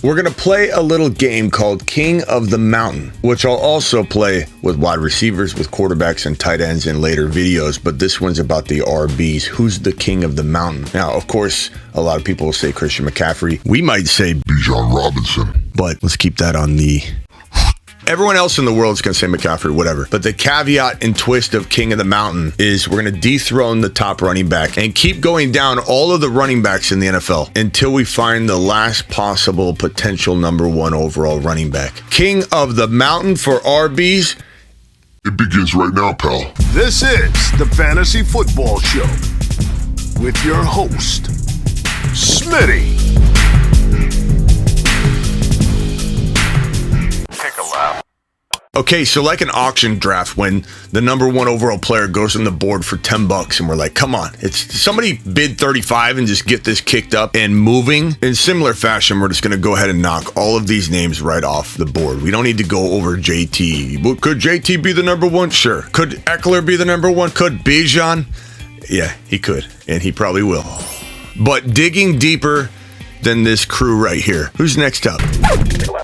we're going to play a little game called King of the Mountain, which I'll also play with wide receivers, with quarterbacks and tight ends in later videos. But this one's about the RBs. Who's the King of the Mountain? Now, of course, a lot of people will say Christian McCaffrey. We might say Bijan Robinson, but let's keep that on the... Everyone else in the world is going to say McCaffrey, whatever. But the caveat and twist of King of the Mountain is we're going to dethrone the top running back and keep going down all of the running backs in the NFL until we find the last possible potential number one overall running back. King of the Mountain for RBs. It begins right now, pal. This is the Fantasy Football Show with your host, Smitty. Okay, so like an auction draft when the number one overall player goes on the board for $10 and we're like, come on, it's somebody bid 35 and just get this kicked up and moving. In similar fashion, we're just going to go ahead and knock all of these names right off the board. We don't need to go over JT. Could JT be the number one? Sure. Could Eckler be the number one? Could Bijan? Yeah, he could, and he probably will. But digging deeper than this crew right here. Who's next up?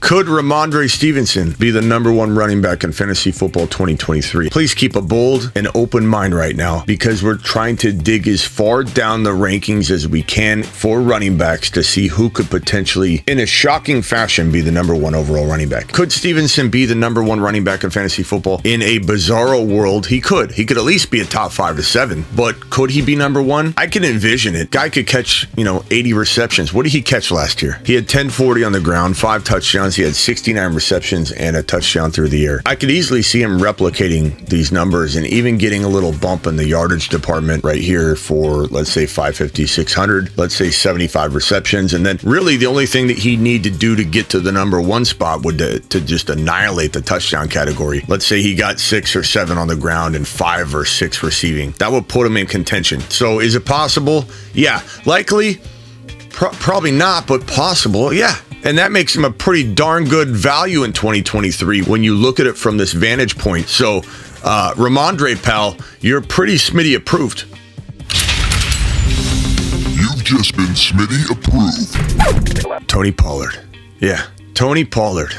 Could Ramondre Stevenson be the number one running back in fantasy football 2023? Please keep a bold and open mind right now because we're trying to dig as far down the rankings as we can for running backs to see who could potentially, in a shocking fashion, be the number one overall running back. Could Stevenson be the number one running back in fantasy football? In a bizarro world, he could. He could at least be a top 5 to 7. But could he be number one? I can envision it. Guy could catch, 80 receptions. What did he catch last year? He had 1040 on the ground, 5 touchdowns. He had 69 receptions and a touchdown through the air. I could easily see him replicating these numbers and even getting a little bump in the yardage department right here for, let's say, 550, 600, let's say 75 receptions. And then really the only thing that he need to do to get to the number one spot would to just annihilate the touchdown category. Let's say he got 6 or 7 on the ground and 5 or 6 receiving. That would put him in contention. So is it possible? Yeah. Likely? Probably not, but possible. Yeah. And that makes him a pretty darn good value in 2023 when you look at it from this vantage point. So, Ramondre, pal, you're pretty Smitty approved. You've just been Smitty approved. Tony Pollard. Yeah. Tony Pollard.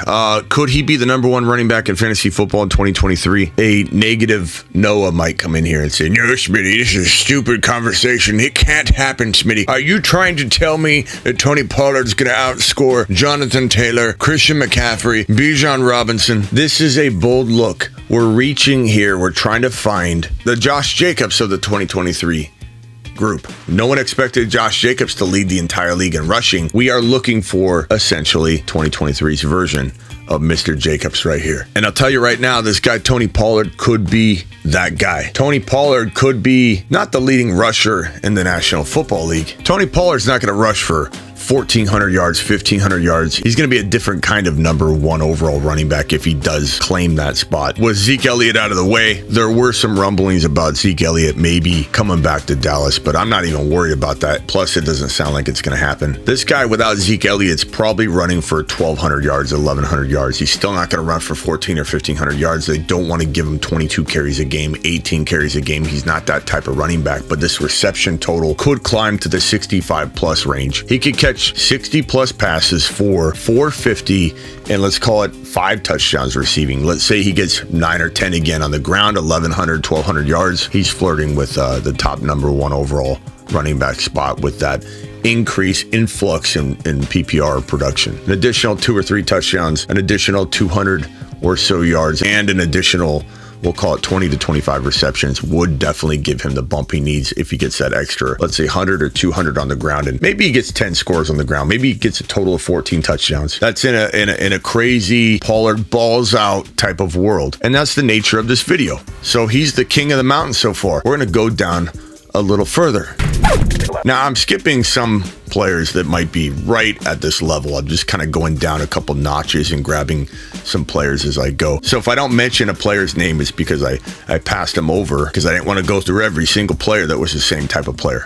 Could he be the number one running back in fantasy football in 2023? A negative Noah might come in here and say, no, Smitty, this is a stupid conversation. It can't happen, Smitty. Are you trying to tell me that Tony Pollard's going to outscore Jonathan Taylor, Christian McCaffrey, Bijan Robinson? This is a bold look. We're reaching here. We're trying to find the Josh Jacobs of the 2023 group. No one expected Josh Jacobs to lead the entire league in rushing. We are looking for essentially 2023's version of Mr. Jacobs right here. And I'll tell you right now, this guy, Tony Pollard, could be that guy. Tony Pollard could be not the leading rusher in the National Football League. Tony Pollard's not going to rush for 1,400 yards, 1,500 yards. He's going to be a different kind of number one overall running back if he does claim that spot. With Zeke Elliott out of the way, there were some rumblings about Zeke Elliott maybe coming back to Dallas, but I'm not even worried about that. Plus, it doesn't sound like it's going to happen. This guy without Zeke Elliott's probably running for 1,200 yards, 1,100 yards. He's still not going to run for 1,400 or 1,500 yards. They don't want to give him 22 carries a game, 18 carries a game. He's not that type of running back, but this reception total could climb to the 65 plus range. He could catch 60 plus passes for 450 and let's call it 5 touchdowns receiving. Let's say he gets 9 or 10 again on the ground, 1,100, 1,200 yards. He's flirting with the top number one overall running back spot with that influx in PPR production. An additional 2 or 3 touchdowns, an additional 200 or so yards, and an additional, we'll call it 20 to 25 receptions would definitely give him the bump he needs if he gets that extra, let's say 100 or 200 on the ground, and maybe he gets 10 scores on the ground. Maybe he gets a total of 14 touchdowns. That's in a crazy Pollard balls out type of world, and that's the nature of this video. So he's the king of the mountain so far. We're going to go down a little further. Now, I'm skipping some players that might be right at this level. I'm just kind of going down a couple notches and grabbing some players as I go. So if I don't mention a player's name, it's because I passed him over because I didn't want to go through every single player that was the same type of player.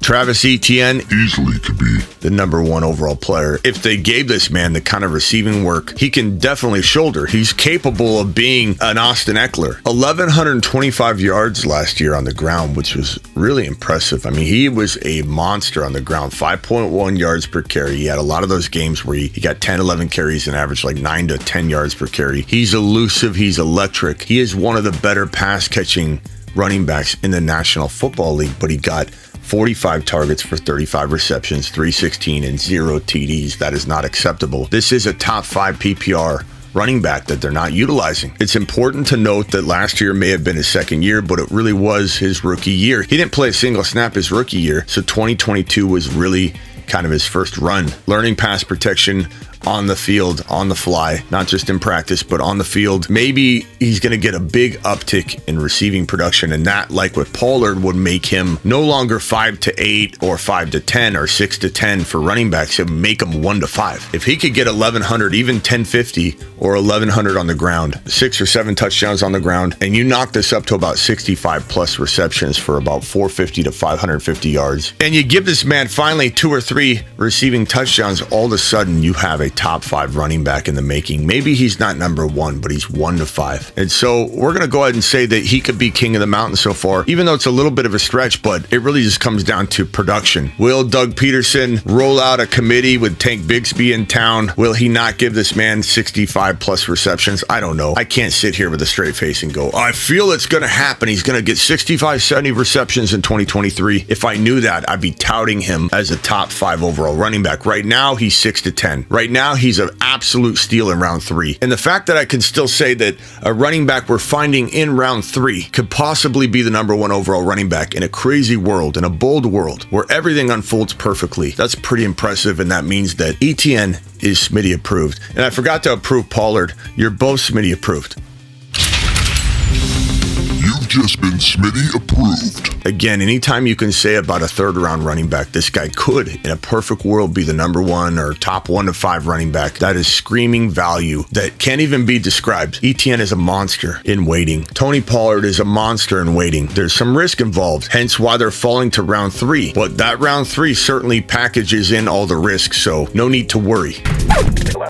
Travis Etienne easily could be the number one overall player. If they gave this man the kind of receiving work, he can definitely shoulder. He's capable of being an Austin Eckler. 1,125 yards last year on the ground, which was really impressive. I mean, he was a monster on the ground. 5.1 yards per carry. He had a lot of those games where he got 10, 11 carries and averaged like 9 to 10 yards per carry. He's elusive. He's electric. He is one of the better pass catching running backs in the National Football League, but he got 45 targets for 35 receptions, 316 and 0 TDs. That is not acceptable. This is a top 5 PPR running back that they're not utilizing. It's important to note that last year may have been his second year, but it really was his rookie year. He didn't play a single snap his rookie year, so 2022 was really kind of his first run. Learning pass protection on the field, on the fly, not just in practice, but on the field. Maybe he's going to get a big uptick in receiving production, and that, like with Pollard, would make him no longer 5 to 8 or 5 to 10 or 6 to 10 for running backs. It would make him 1 to 5. If he could get 1,100, even 1,050 or 1,100 on the ground, 6 or 7 touchdowns on the ground, and you knock this up to about 65 plus receptions for about 450 to 550 yards, and you give this man finally 2 or 3 receiving touchdowns, all of a sudden you have a top 5 running back in the making. Maybe he's not number 1, but he's 1 to 5. And so we're going to go ahead and say that he could be king of the mountain so far, even though it's a little bit of a stretch, but it really just comes down to production. Will Doug Peterson roll out a committee with Tank Bigsby in town? Will he not give this man 65 plus receptions? I don't know. I can't sit here with a straight face and go, I feel it's going to happen. He's going to get 65, 70 receptions in 2023. If I knew that, I'd be touting him as a top 5 overall running back. Right now, he's 6 to 10. Right now, he's an absolute steal in round 3. And the fact that I can still say that a running back we're finding in round 3 could possibly be the number 1 overall running back in a crazy world, in a bold world where everything unfolds perfectly, that's pretty impressive. And that means that ETN is Smitty approved. And I forgot to approve Pollard. You're both Smitty approved. You've just been Smitty approved. Again, anytime you can say about a 3rd round running back, this guy could, in a perfect world, be the number 1 or top 1 to 5 running back, that is screaming value that can't even be described. ETN is a monster in waiting. Tony Pollard is a monster in waiting. There's some risk involved, hence why they're falling to round 3. But that round 3 certainly packages in all the risks, so no need to worry.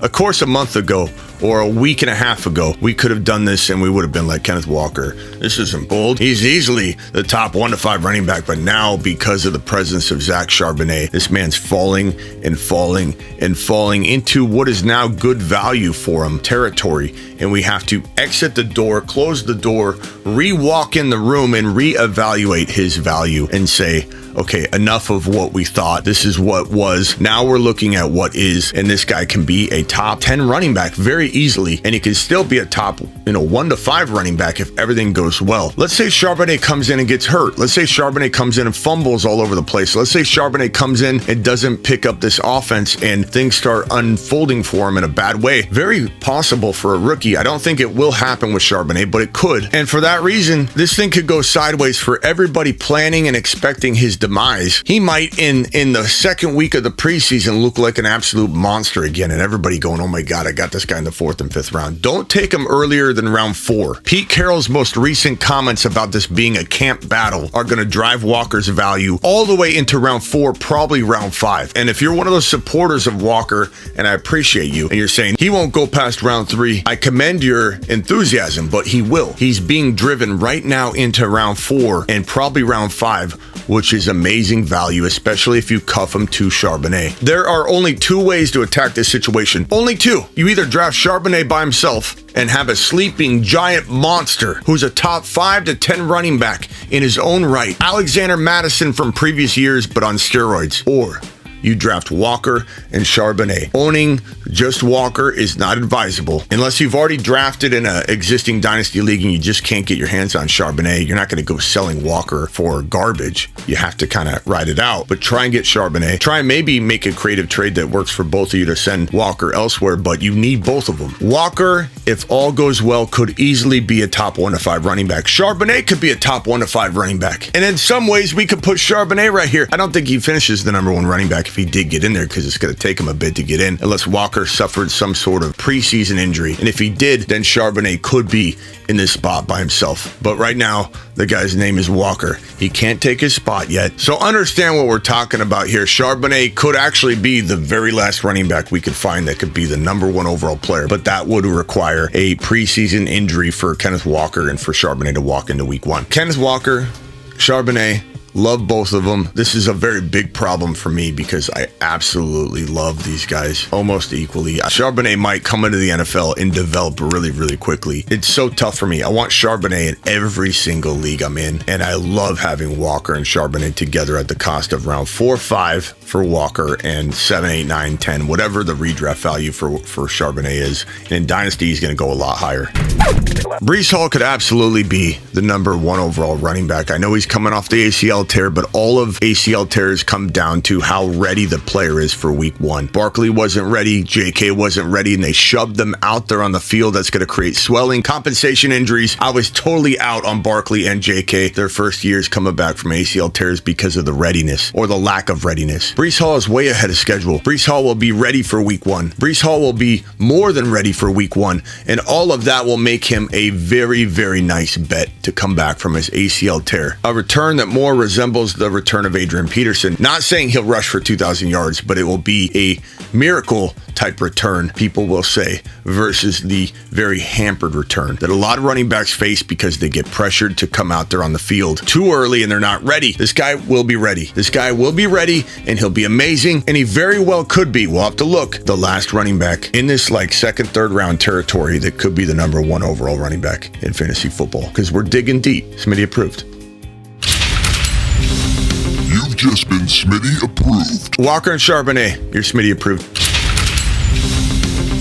Of course, a month ago, or a week and a half ago, we could have done this and we would have been like Kenneth Walker. This isn't bold. He's easily the top 1 to 5 running back, but now because of the presence of Zach Charbonnet, this man's falling and falling and falling into what is now good value for him territory. And we have to exit the door, close the door, re-walk in the room and re-evaluate his value and say, okay, enough of what we thought. This is what was. Now we're looking at what is, and this guy can be a top 10 running back very easily, and he can still be a top, 1 to 5 running back if everything goes well. Let's say Charbonnet comes in and gets hurt. Let's say Charbonnet comes in and fumbles all over the place. Let's say Charbonnet comes in and doesn't pick up this offense and things start unfolding for him in a bad way. Very possible for a rookie. I don't think it will happen with Charbonnet, but it could. And for that reason, this thing could go sideways for everybody planning and expecting his demise. He might in the second week of the preseason look like an absolute monster again, and everybody going, oh my God, I got this guy in the 4th and 5th round. Don't take him earlier than round 4. Pete Carroll's most recent comments about this being a camp battle are going to drive Walker's value all the way into round 4, probably round 5. And if you're one of those supporters of Walker, and I appreciate you, and you're saying he won't go past round 3, I commend your enthusiasm, but he will. He's being driven right now into round 4 and probably round 5, which is amazing value, especially if you cuff him to Charbonnet. There are only 2 ways to attack this situation. Only 2. You either draft Charbonnet by himself and have a sleeping giant monster who's a top 5 to 10 running back in his own right. Alexander Madison from previous years, but on steroids. Or you draft Walker and Charbonnet. Owning just Walker is not advisable. Unless you've already drafted in an existing dynasty league and you just can't get your hands on Charbonnet, you're not going to go selling Walker for garbage. You have to kind of ride it out. But try and get Charbonnet. Try and maybe make a creative trade that works for both of you to send Walker elsewhere, but you need both of them. Walker, if all goes well, could easily be a top 1 to 5 running back. Charbonnet could be a top 1 to 5 running back. And in some ways, we could put Charbonnet right here. I don't think he finishes the number 1 running back if he did get in there, because it's going to take him a bit to get in unless Walker suffered some sort of preseason injury. And if he did, then Charbonnet could be in this spot by himself. But right now, the guy's name is Walker. He can't take his spot yet. So understand what we're talking about here. Charbonnet could actually be the very last running back we could find that could be the number 1 overall player, but that would require a preseason injury for Kenneth Walker and for Charbonnet to walk into week 1. Kenneth Walker, Charbonnet, Love both of them. This is a very big problem for me because I absolutely love these guys almost equally. Charbonnet might come into the NFL and develop really, really quickly. It's so tough for me. I want Charbonnet in every single league I'm in, and I love having Walker and Charbonnet together at the cost of round 4, 5 for Walker and 7, 8, 9, 10, whatever the redraft value for Charbonnet is. And in Dynasty, he's going to go a lot higher. Breece Hall could absolutely be the number 1 overall running back. I know he's coming off the ACL tear, but all of ACL tears come down to how ready the player is for week 1. Barkley wasn't ready, JK wasn't ready, and they shoved them out there on the field. That's going to create swelling, compensation injuries. I was totally out on Barkley and JK their first years coming back from ACL tears because of the readiness or the lack of readiness. Breece Hall is way ahead of schedule. Breece Hall will be ready for week 1. Breece Hall will be more than ready for week 1, and all of that will make him a very, very nice bet to come back from his ACL tear. A return that more resembles the return of Adrian Peterson. Not saying he'll rush for 2,000 yards, but it will be a miracle type return, people will say, versus the very hampered return that a lot of running backs face because they get pressured to come out there on the field too early and they're not ready. This guy will be ready. This guy will be ready, and he'll be amazing, and he very well could be, we'll have to look, the last running back in this like second, third round territory that could be the number 1 overall running back in fantasy football, because we're digging deep. Smitty approved. You've just been Smitty approved. Walker and Charbonnet, you're Smitty approved.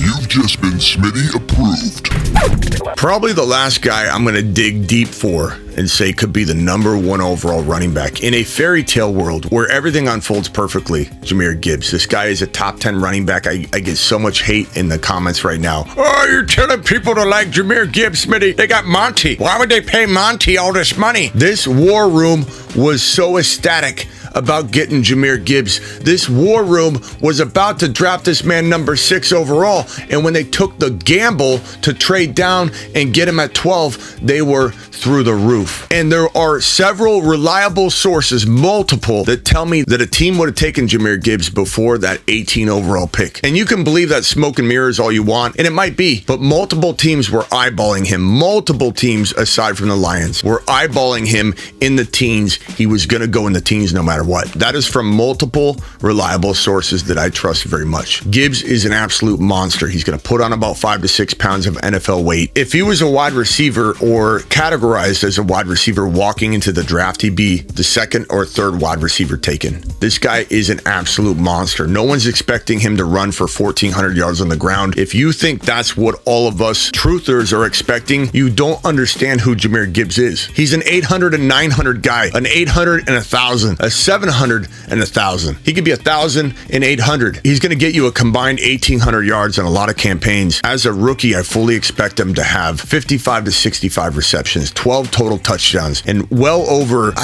You've just been Smitty approved. Probably the last guy I'm going to dig deep for and say could be the number 1 overall running back in a fairy tale world where everything unfolds perfectly. Jahmyr Gibbs. This guy is a top 10 running back. I get so much hate in the comments right now. Oh, you're telling people to like Jahmyr Gibbs, Smitty. They got Monty. Why would they pay Monty all this money? This war room was so ecstatic about getting Jahmyr Gibbs. This war room was about to draft this man number 6 overall, and when they took the gamble to trade down and get him at 12, they were through the roof. And there are several reliable sources, multiple, that tell me that a team would have taken Jahmyr Gibbs before that 18 overall pick. And you can believe that smoke and mirrors all you want, and it might be, but multiple teams were eyeballing him. Multiple teams, aside from the Lions, were eyeballing him in the teens. He was going to go in the teens no matter what. That is from multiple reliable sources that I trust very much. Gibbs is an absolute monster. He's going to put on about 5 to 6 pounds of NFL weight. If he was a wide receiver or categorized as a wide receiver walking into the draft, he'd be the 2nd or 3rd wide receiver taken. This guy is an absolute monster. No one's expecting him to run for 1,400 yards on the ground. If you think that's what all of us truthers are expecting, you don't understand who Jahmyr Gibbs is. He's an 800 and 900 guy, an 800 and 1,000, a 700 and 1,000. He could be 1,000 and 800. He's going to get you a combined 1,800 yards on a lot of campaigns. As a rookie, I fully expect him to have 55 to 65 receptions, 12 total touchdowns, and well over,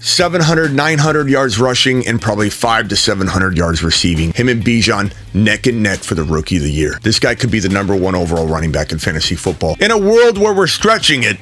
700, 900 yards rushing, and probably 500 to 700 yards receiving. Him and Bijan neck and neck for the rookie of the year. This guy could be the number 1 overall running back in fantasy football. In a world where we're stretching it,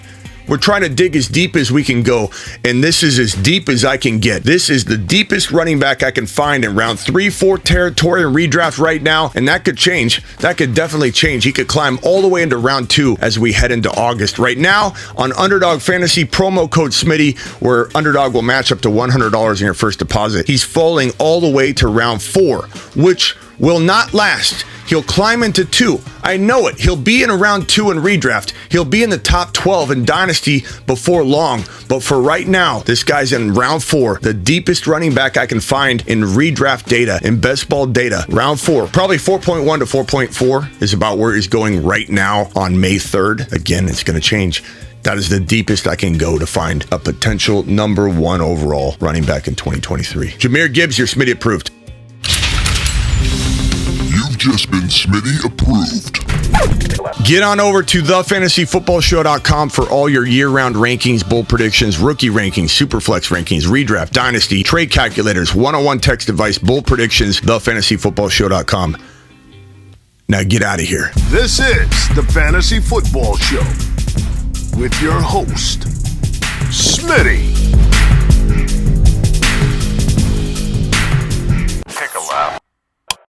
we're trying to dig as deep as we can go, and this is as deep as I can get. This is the deepest running back I can find in round 3, 4 territory and redraft right now, and that could change. That could definitely change. He could climb all the way into round 2 as we head into August. Right now, on Underdog Fantasy, promo code Smitty, where Underdog will match up to $100 in your first deposit. He's falling all the way to round 4, which will not last. He'll climb into 2. I know it. He'll be in round 2 in redraft. He'll be in the top 12 in Dynasty before long. But for right now, this guy's in round 4, the deepest running back I can find in redraft data, in best ball data. Round 4, probably 4.1 to 4.4 is about where he's going right now on May 3rd. Again, it's going to change. That is the deepest I can go to find a potential number 1 overall running back in 2023. Jahmyr Gibbs, you're Smitty approved. You've just been Smitty approved. Get on over to thefantasyfootballshow.com for all your year-round rankings, bold predictions, rookie rankings, superflex rankings, redraft, dynasty, trade calculators, one-on-one text advice, bold predictions, thefantasyfootballshow.com. Now get out of here. This is the Fantasy Football Show with your host, Smitty.